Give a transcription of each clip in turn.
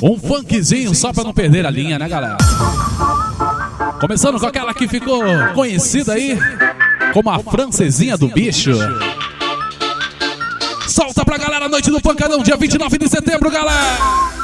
Um funkzinho só pra não perder a linha, né, galera? Começando com aquela que ficou conhecida aí como a francesinha do bicho. Solta pra galera, Noite do Pancadão, dia 29 de setembro, galera!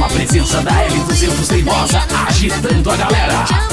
Presença da L200 teimosa, agitando a galera.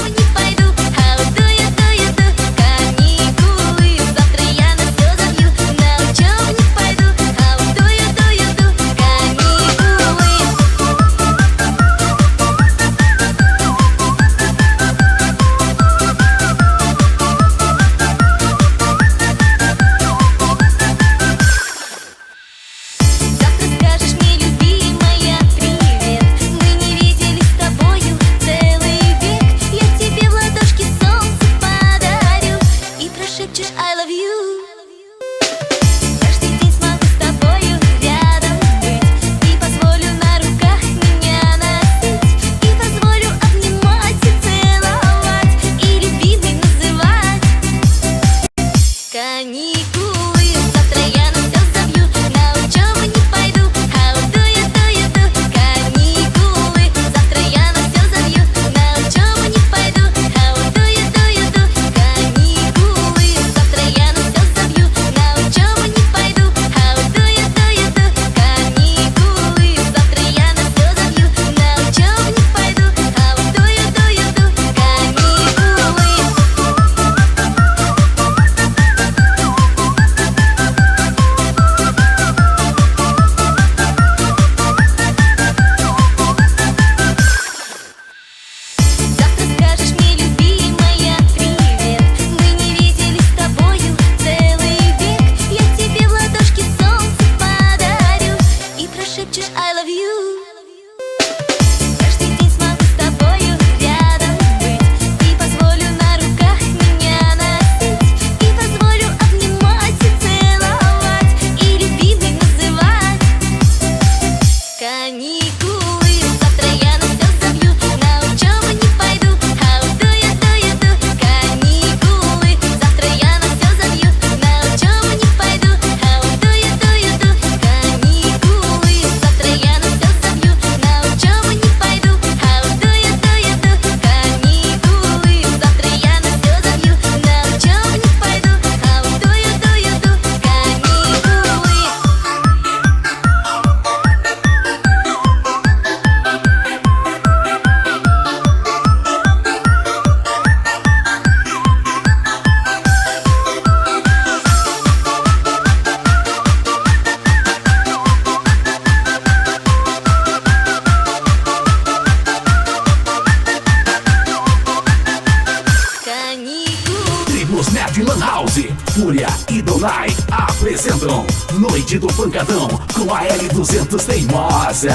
Fúria e Donai apresentam Noite do Pancadão com a L200 teimosa.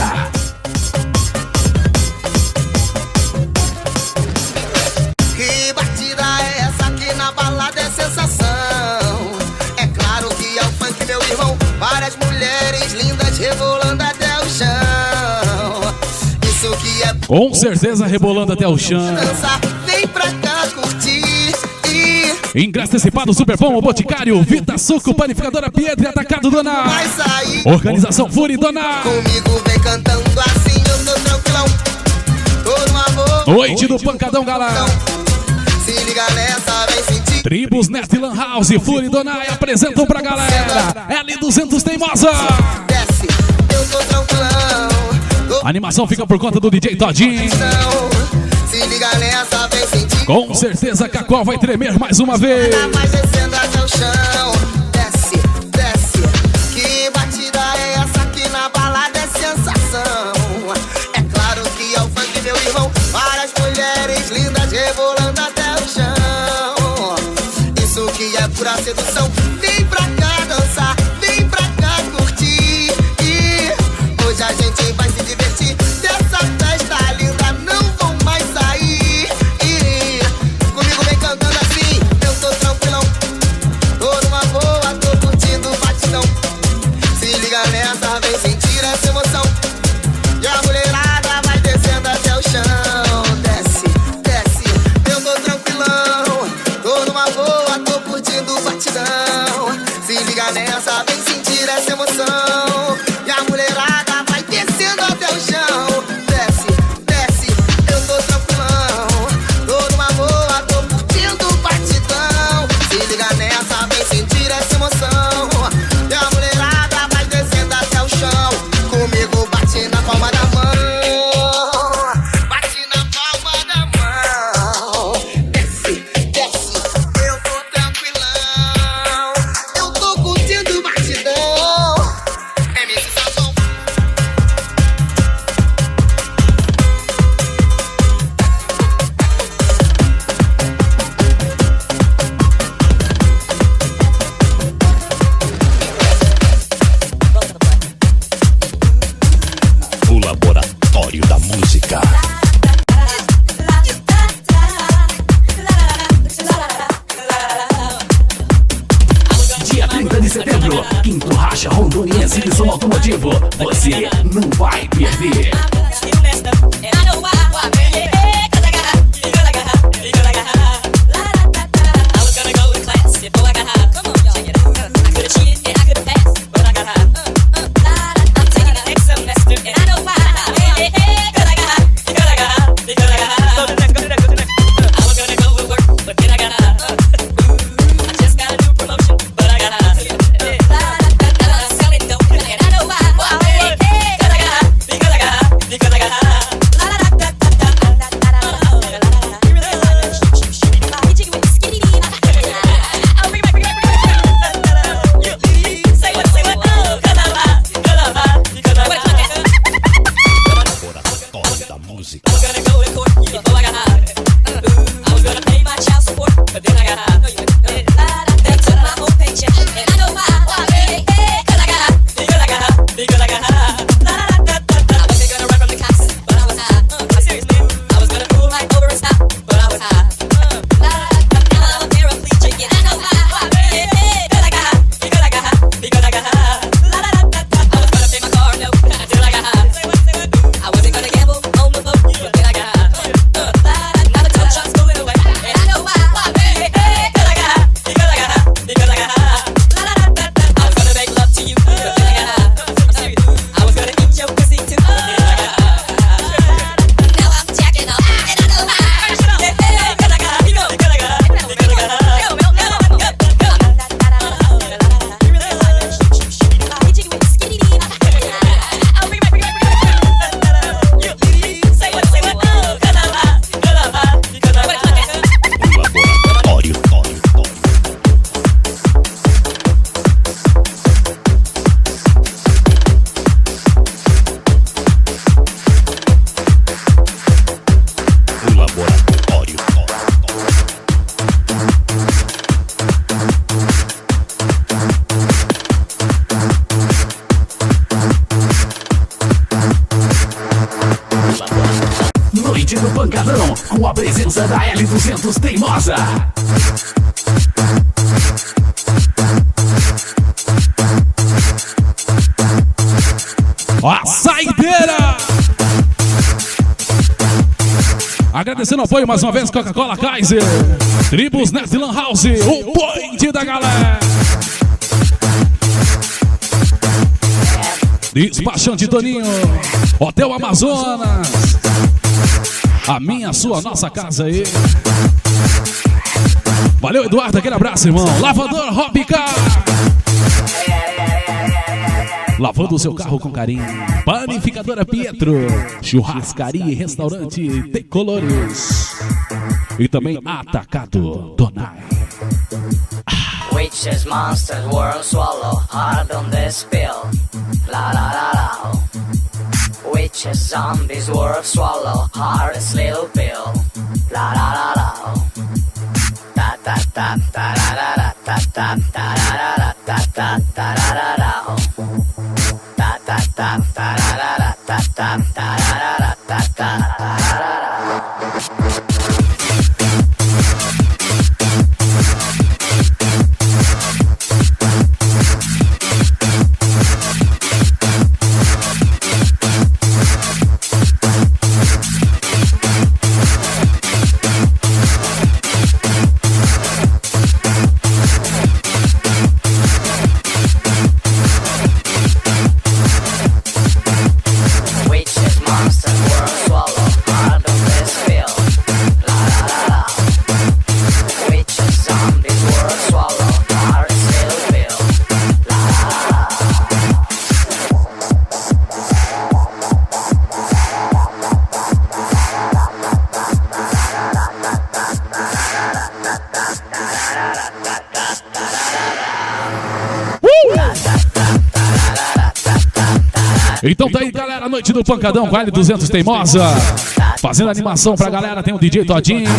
Que batida é essa aqui na balada é sensação? É claro que é o funk, meu irmão. Várias mulheres lindas rebolando até o chão. Isso que é com certeza rebolando até o chão. Dança, vem pra cá curtir. Ingresso antecipado, Super Bom, o Boticário, Vita Suco, Panificadora Piedra, Atacado Dona. Organização Fúria e Dona. Comigo vem cantando assim, eu tô tranquilão. Todo amor. Noite do Pancadão, galera. Se liga nessa, vem sentir. Tribos Net Lan House, Fúria e Donai apresentam pra galera L200 Teimosa. Desce, eu tô tranquilão. A animação fica por conta do DJ Todinho. Se liga nessa, vem sentir. Com certeza Cacó vai tremer mais uma vez. Vai descendo até o chão. Desce, desce. Que batida é essa aqui na balada? É sensação. É claro que é o funk, meu irmão. Várias mulheres lindas rebolando até o chão. Isso que é pura sedução. Vem pra cá dançar, vem pra cá curtir. E hoje a gente vai se divertir. Dessa festa linda não vão mais sair. E comigo vem cantando assim. Eu tô tranquilão, tô numa boa, tô curtindo o batidão. Se liga nessa, vem sentir essa emoção. E a mulherada vai descendo até o chão. Desce, desce, eu tô tranquilão, tô numa boa, tô curtindo o batidão. Se liga nessa, vem sentir essa emoção. E a mulherada vai descendo até o chão. Desce, desce, eu tô tranquilão, tô numa boa, tô curtindo o batidão. Se liga nessa, vem sentir essa emoção. E a mulherada vai descendo até o chão. Comigo bate na palma da mão, bate na palma da mão. Desce, desce, eu tô tranquilão, eu tô curtindo o batidão. MC Sazon. O Laboratório da Música. Dia 30 de setembro, Quinto Racha Rondoniense de som automotivo. Você não vai perder. Laboratório da Música. Noite do Pancadão, com a presença da L200 Teimosa. A saideira! Agradecendo o apoio mais uma vez, Coca-Cola Kaiser, Tribos Net Lan House, o point da galera. Despachante Toninho, Hotel Amazonas, a minha, a sua, a nossa casa aí. Valeu, Eduardo, aquele abraço, irmão. Lavador Robica. Lavando o seu carro com carinho. Panificadora Pietro. Churrascaria e restaurante Decolores. E também Atacado Donai. Witches, monsters, world swallow, hard on this pill. La la la la. Witches, zombies, world swallow, hardest little pill. La la la la. Ta ta ta ta ra ra ta ta ta ra ra ta ta ta ra ra. Ta ta ta ta ra ra ta ta ta ra ra ta ta ra ra. Então tá aí, galera, noite do Pancadão com L200 Teimosa. Fazendo animação pra galera, tem o DJ Todinho.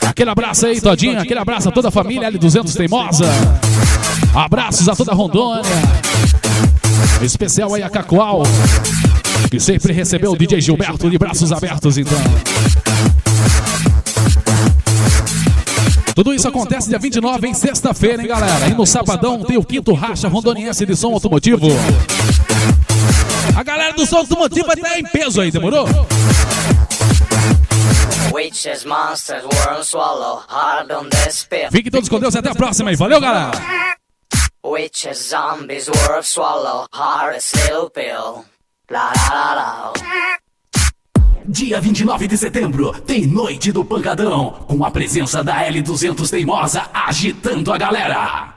Aquele abraço aí, Todinho, aquele abraço a toda a família L200 Teimosa. Abraços a toda a Rondônia. Especial aí a Cacoal, que sempre recebeu o DJ Gilberto de braços abertos, então. Tudo isso acontece dia 29, em sexta-feira, hein, galera? E no sabadão tem o 5º Racha Rondoniense de Som Automotivo. A galera do Som Automotivo vai estar em peso aí, demorou? Witches, monsters, world swallow, hard on this pill. Fiquem todos com Deus e até a próxima aí. Valeu, galera! Witches, zombies, world swallow, hardest little pill. La la la la. Dia 29 de setembro tem Noite do Pancadão, com a presença da L200 Teimosa agitando a galera.